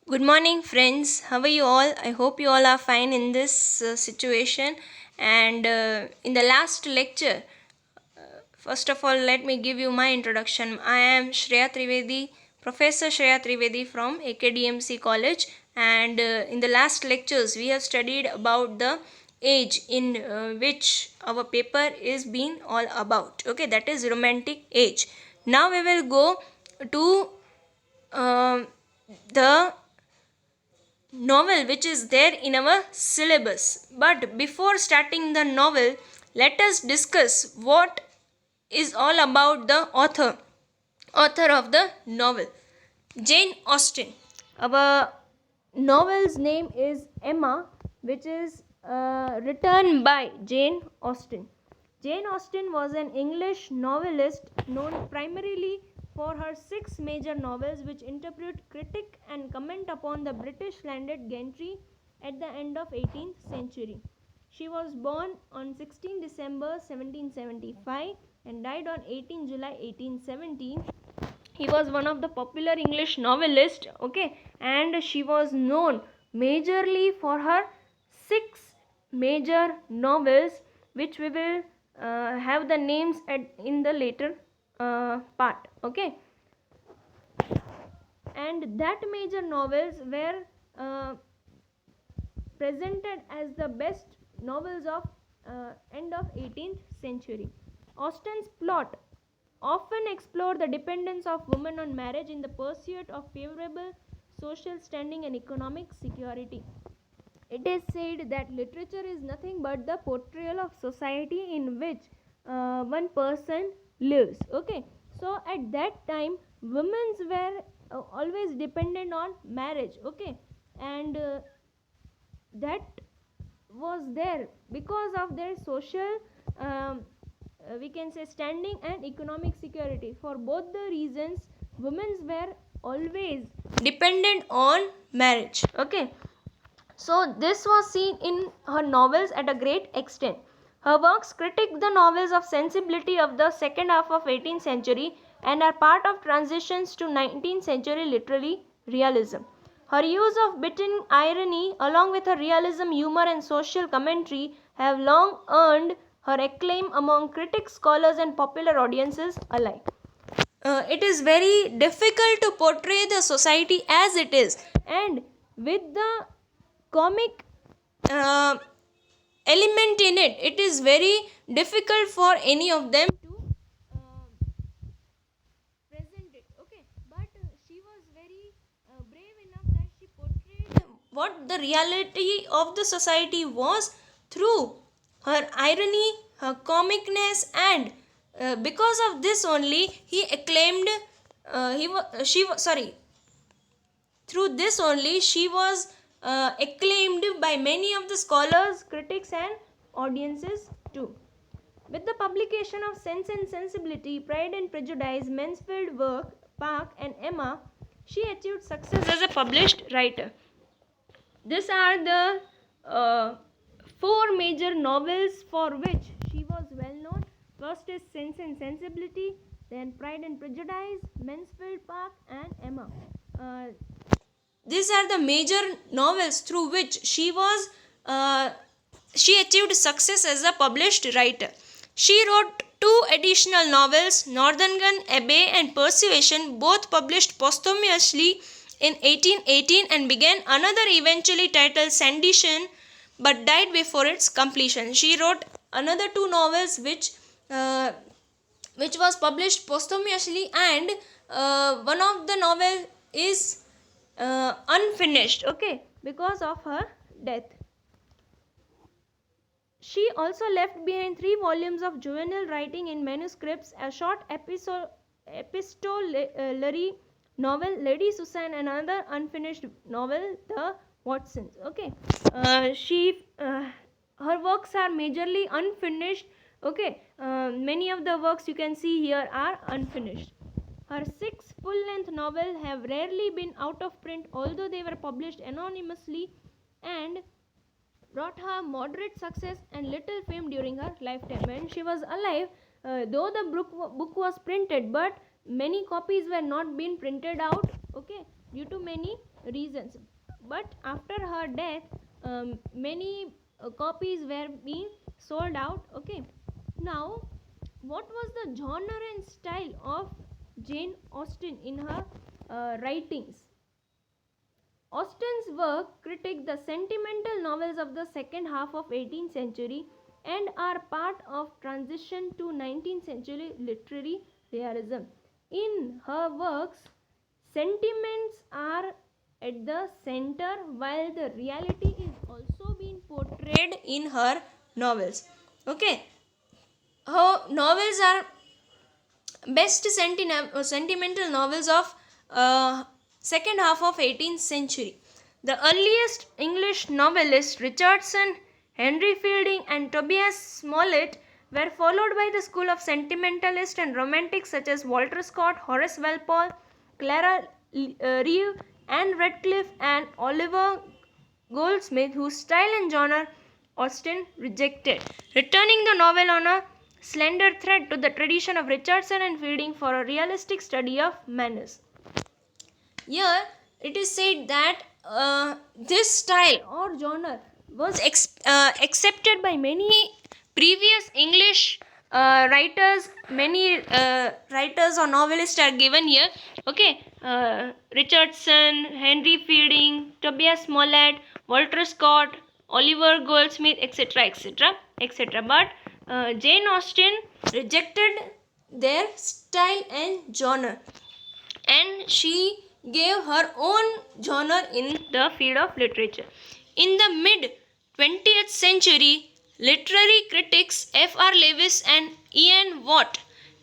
Good morning, friends. How are you all? I hope you all are fine in this situation. And in the last lecture, first of all, let me give you my introduction. I am Shreya Trivedi, Professor Shreya Trivedi from AKDMC College. And in the last lectures, we have studied about the age in which our paper is being all about. Okay, that is romantic age. Now we will go to the novel which is there in our syllabus. But before starting the novel, let us discuss what is all about the author of the novel, Jane Austen. Our novel's name is Emma, which is written by Jane Austen. Jane Austen was an English novelist known primarily for her six major novels which interpret, critique and comment upon the British landed gentry at the end of 18th century. She was born on 16 December 1775 and died on 18 July 1817. He was one of the popular English novelists, okay, and she was known majorly for her six major novels, which we will have the names in the later part, okay. And that major novels were presented as the best novels of end of 18th century. Austen's plot often explore the dependence of women on marriage in the pursuit of favorable social standing and economic security. It is said that literature is nothing but the portrayal of society in which one person lives. Okay, so at that time, women were always dependent on marriage. Okay, and that was there because of their social we can say standing and economic security. For both the reasons, women were always dependent on marriage. Okay, so this was seen in her novels at a great extent. Her works critique the novels of sensibility of the second half of 18th century and are part of transitions to 19th century literary realism. Her use of biting irony along with her realism, humor and social commentary have long earned her acclaim among critics, scholars and popular audiences alike. It is very difficult to portray the society as it is, and with the comic uh, element in it, it is very difficult for any of them to present it. Okay, but she was very brave enough that she portrayed what the reality of the society was through her irony, her comicness, and because of this only he acclaimed. He was she was sorry Through this only she was acclaimed by many of the scholars, critics, and audiences too. With the publication of Sense and Sensibility, Pride and Prejudice, Mansfield Work, Park, and Emma, she achieved success as a published writer. These are the four major novels for which she was well known. First is Sense and Sensibility, then Pride and Prejudice, Mansfield Park, and Emma. Uh, these are the major novels through which she achieved success as a published writer. She wrote two additional novels, Northanger Abbey and Persuasion, both published posthumously in 1818, and began another eventually titled Sanditon, but died before its completion. She wrote another two novels uh, which was published posthumously, and one of the novel is unfinished, okay, because of her death. She also left behind 3 volumes of juvenile writing in manuscripts, a short epistolary novel, Lady Susan, and another unfinished novel, The Watsons. Okay, her works are majorly unfinished. Okay, many of the works you can see here are unfinished. Her 6 full-length novels have rarely been out of print, although they were published anonymously and brought her moderate success and little fame during her lifetime. When she was alive, though the book was printed, but many copies were not being printed out. Okay, due to many reasons. But after her death, many copies were being sold out. Okay, now what was the genre and style of Jane Austen in her writings? Austen's work critique the sentimental novels of the second half of 18th century and are part of transition to 19th century literary realism. In her works, sentiments are at the center while the reality is also being portrayed in her novels. Okay, her novels are best sentimental novels of second half of 18th century. The earliest English novelists Richardson, Henry Fielding and Tobias Smollett were followed by the school of sentimentalists and romantics such as Walter Scott, Horace Walpole, Clara Reeve, Anne Radcliffe and Oliver Goldsmith, whose style and genre Austen rejected, returning the novel on a slender thread to the tradition of Richardson and Fielding for a realistic study of manners. Here it is said that this style or genre was accepted by many previous English writers. Many writers or novelists are given here. Okay, Richardson, Henry Fielding, Tobias Smollett, Walter Scott, Oliver Goldsmith, etc., etc., etc. But Jane Austen rejected their style and genre, and she gave her own genre in the field of literature. In the mid 20th century, literary critics F.R. Lewis and Ian Watt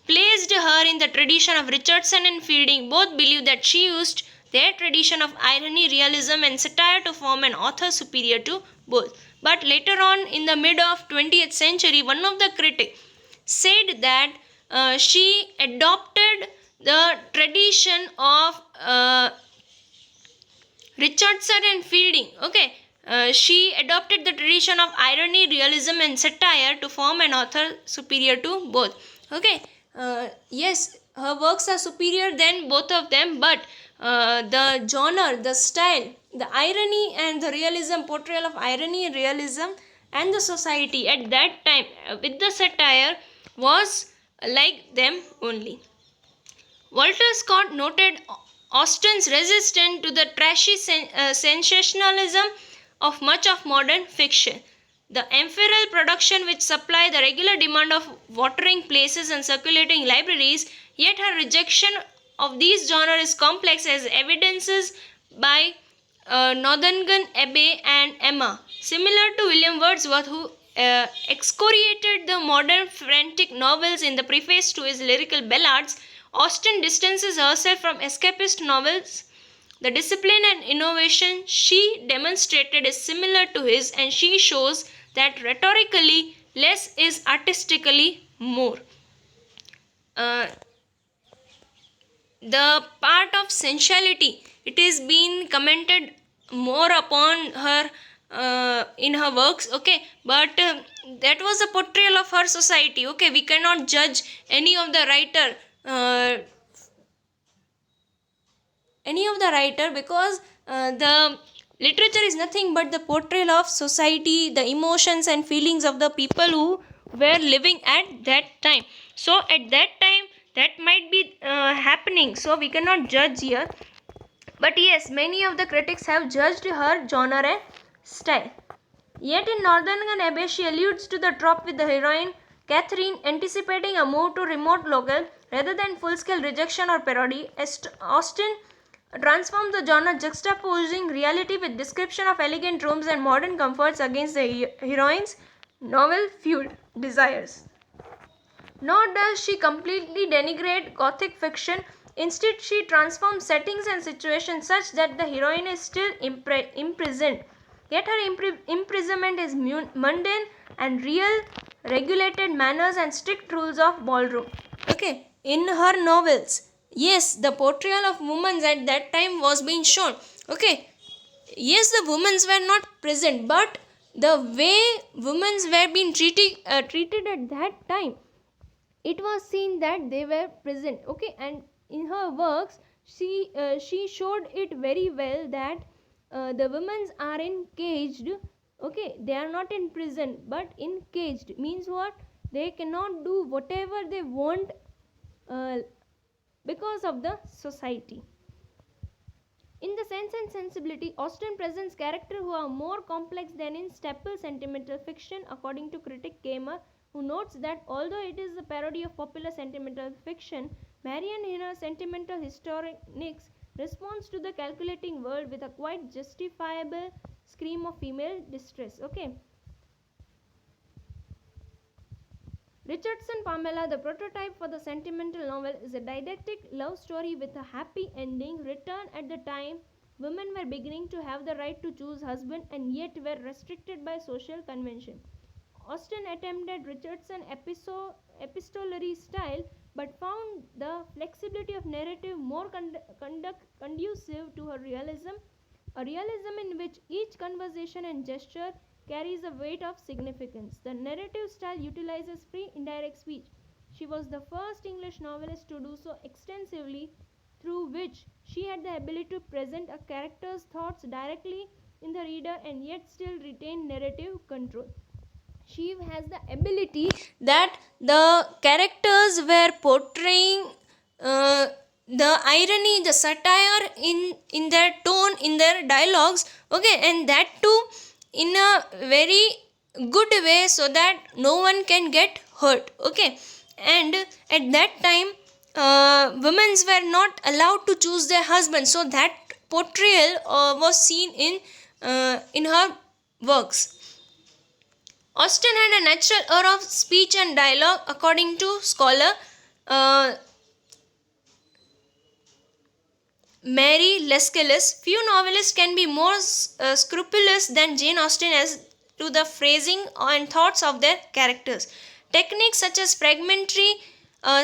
placed her in the tradition of Richardson and Fielding. Both believed that she used their tradition of irony, realism, and satire to form an author superior to both. But later on, in the mid of 20th century, one of the critics said that she adopted the tradition of Richardson and Fielding. Okay, she adopted the tradition of irony, realism, and satire to form an author superior to both. Okay, yes, her works are superior than both of them, but the genre, the style, the irony, and the realism, portrayal of irony, realism, and the society at that time with the satire was like them only. Walter Scott noted Austen's resistance to the trashy sensationalism of much of modern fiction. The ephemeral production which supply the regular demand of watering places and circulating libraries, yet her rejection of these genres is complex as evidences by Northanger Abbey and Emma. Similar to William Wordsworth, who excoriated the modern frantic novels in the preface to his lyrical ballads, Austen distances herself from escapist novels. The discipline and innovation she demonstrated is similar to his, and she shows that rhetorically less is artistically more. The part of sensuality, it is been commented more upon her in her works. Okay, but that was a portrayal of her society. Okay, we cannot judge any of the writer because the literature is nothing but the portrayal of society, the emotions and feelings of the people who were living at that time. So at that time that might be happening, so we cannot judge here. But yes, many of the critics have judged her genre and style. Yet in Northanger Abbey, she alludes to the trope with the heroine Catherine anticipating a move to remote local rather than full-scale rejection or parody. Austen transforms the genre, juxtaposing reality with description of elegant rooms and modern comforts against the heroine's novel-fueled desires. Nor does she completely denigrate Gothic fiction. Instead, she transforms settings and situations such that the heroine is still imprisoned. Yet her imprisonment is mundane and real, regulated manners and strict rules of ballroom. Okay, in her novels, yes, the portrayal of women at that time was being shown. Okay, yes, the women were not present, but the way women were being treated at that time, it was seen that they were present. Okay, and in her works she showed it very well that the women are in caged. Okay, they are not in prison but in caged means what? They cannot do whatever they want uh, because of the society. In The Sense and Sensibility, Austen presents characters who are more complex than in staple sentimental fiction, according to critic Kamer, who notes that although it is a parody of popular sentimental fiction, Marianne in her sentimental historics responds to the calculating world with a quite justifiable scream of female distress. Okay. Richardson Pamela, the prototype for the sentimental novel, is a didactic love story with a happy ending written at the time women were beginning to have the right to choose husband and yet were restricted by social convention. Austen attempted Richardson epistolary style but found the flexibility of narrative more conducive to her realism, a realism in which each conversation and gesture carries a weight of significance. The narrative style utilizes free indirect speech. She was the first English novelist to do so extensively, through which she had the ability to present a character's thoughts directly in the reader and yet still retain narrative control. She has the ability that the characters were portraying uh, the irony, the satire in their tone, in their dialogues, okay, and that too in a very good way so that no one can get hurt, okay. And at that time women were not allowed to choose their husband, so that portrayal was seen in her works. Austen had a natural air of speech and dialogue, according to scholar uh, Mary Lascelles. Few novelists can be more scrupulous than Jane Austen as to the phrasing and thoughts of their characters. Techniques such as fragmentary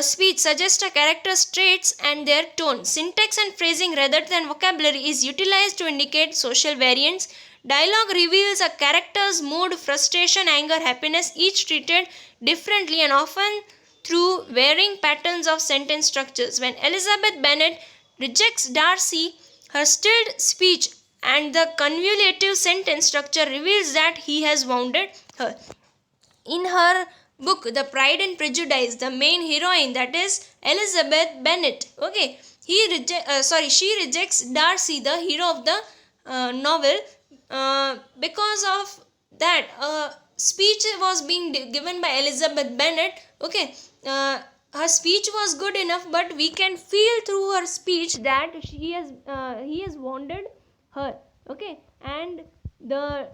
speech suggest a character's traits and their tone. Syntax and phrasing rather than vocabulary is utilized to indicate social variants. Dialogue reveals a character's mood, frustration, anger, happiness, each treated differently and often through varying patterns of sentence structures. When Elizabeth Bennet rejects Darcy, her stilled speech and the convolutive sentence structure reveals that he has wounded her. In her book The Pride and Prejudice, the main heroine, that is Elizabeth Bennet, okay, she rejects Darcy, the hero of the novel, because of that speech was being given by Elizabeth Bennet, okay. Her speech was good enough, but we can feel through her speech that he has wounded her, okay. And the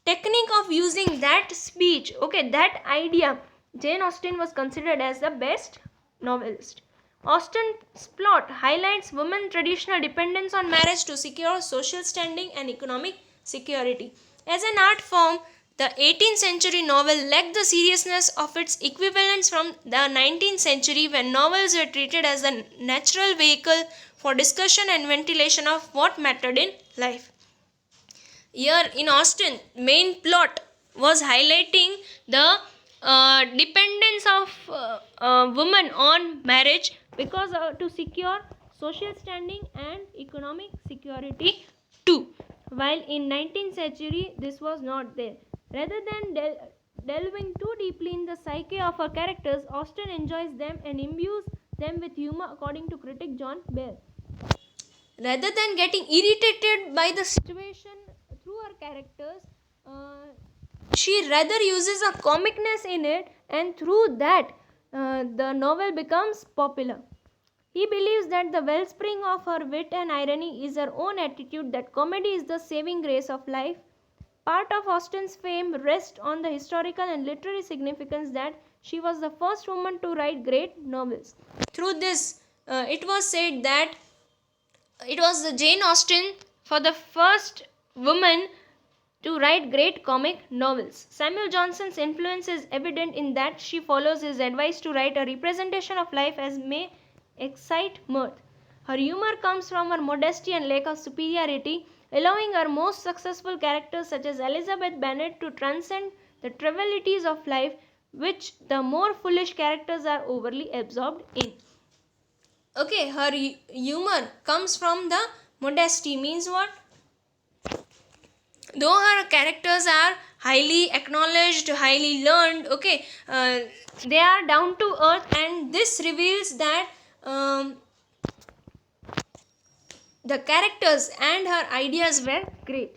technique of using that speech, okay, that idea, Jane Austen was considered as the best novelist. Austen's plot highlights women's traditional dependence on marriage to secure social standing and economic security. As an art form, the 18th century novel lacked the seriousness of its equivalents from the 19th century, when novels were treated as a natural vehicle for discussion and ventilation of what mattered in life. Here in Austen, main plot was highlighting the dependence of women on marriage because to secure social standing and economic security too. While in 19th century this was not there. Rather than delving too deeply in the psyche of her characters, Austen enjoys them and imbues them with humor, according to critic John Bell. Rather than getting irritated by the situation through her characters, she rather uses a comicness in it, and through that the novel becomes popular. He believes that the wellspring of her wit and irony is her own attitude, that comedy is the saving grace of life. Part of Austen's fame rests on the historical and literary significance that she was the first woman to write great novels. Through this, it was said that it was the Jane Austen for the first woman to write great comic novels. Samuel Johnson's influence is evident in that she follows his advice to write a representation of life as may excite mirth. Her humor comes from her modesty and lack of superiority, allowing her most successful characters such as Elizabeth Bennet to transcend the trivialities of life, which the more foolish characters are overly absorbed in. Okay, her humor comes from the modesty. Means what? Though her characters are highly acknowledged, highly learned, okay, they are down to earth, and this reveals that the characters and her ideas were great.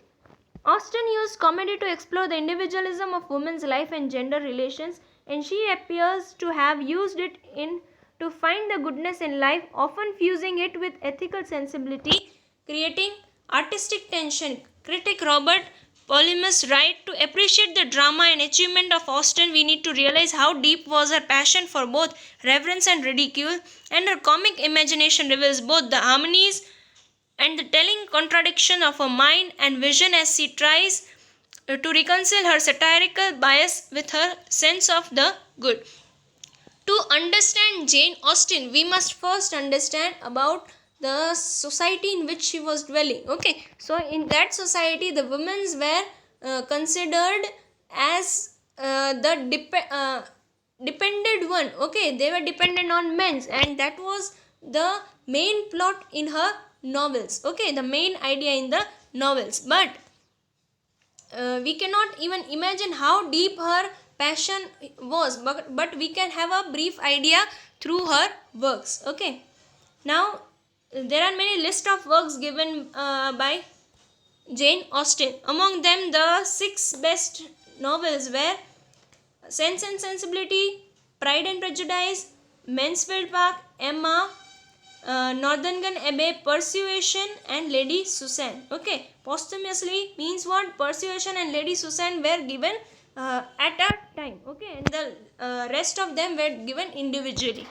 Austen used comedy to explore the individualism of women's life and gender relations, and she appears to have used it in to find the goodness in life, often fusing it with ethical sensibility, creating artistic tension. Critic Robert Polymus writes, to appreciate the drama and achievement of Austen, we need to realize how deep was her passion for both reverence and ridicule, and her comic imagination reveals both the harmonies and the telling contradiction of her mind and vision as she tries to reconcile her satirical bias with her sense of the good. To understand Jane Austen, we must first understand about the society in which she was dwelling. Okay, so in that society, the women were considered as dependent one. Okay, they were dependent on men, and that was the main plot in her novels. Okay, the main idea in the novels, but we cannot even imagine how deep her passion was, but we can have a brief idea through her works. Okay, now there are many list of works given by Jane Austen. Among them, the 6 best novels were Sense and Sensibility, Pride and Prejudice, Mansfield Park, Emma, Northanger Abbey, Persuasion, and Lady Susan. Okay, posthumously means what? Persuasion and Lady Susan were given at a time. Okay, and the rest of them were given individually.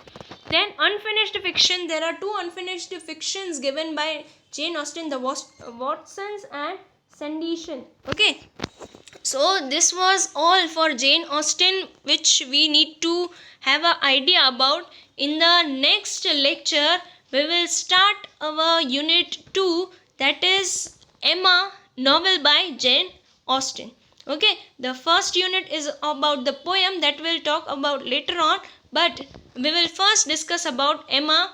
Then unfinished fiction. There are 2 unfinished fictions given by Jane Austen, the Watsons and Sanditon. Okay, so this was all for Jane Austen, which we need to have an idea about. In the next lecture, we will start our unit 2, that is Emma, novel by Jane Austen. Okay, the first unit is about the poem that we'll talk about later on, but we will first discuss about Emma,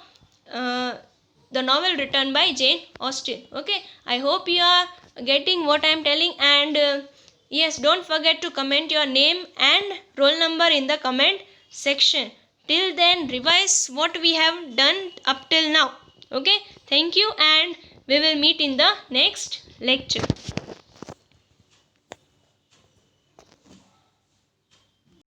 the novel written by Jane Austen. Okay, I hope you are getting what I am telling, and yes, don't forget to comment your name and roll number in the comment section. Till then, revise what we have done up till now. Okay, thank you, and we will meet in the next lecture.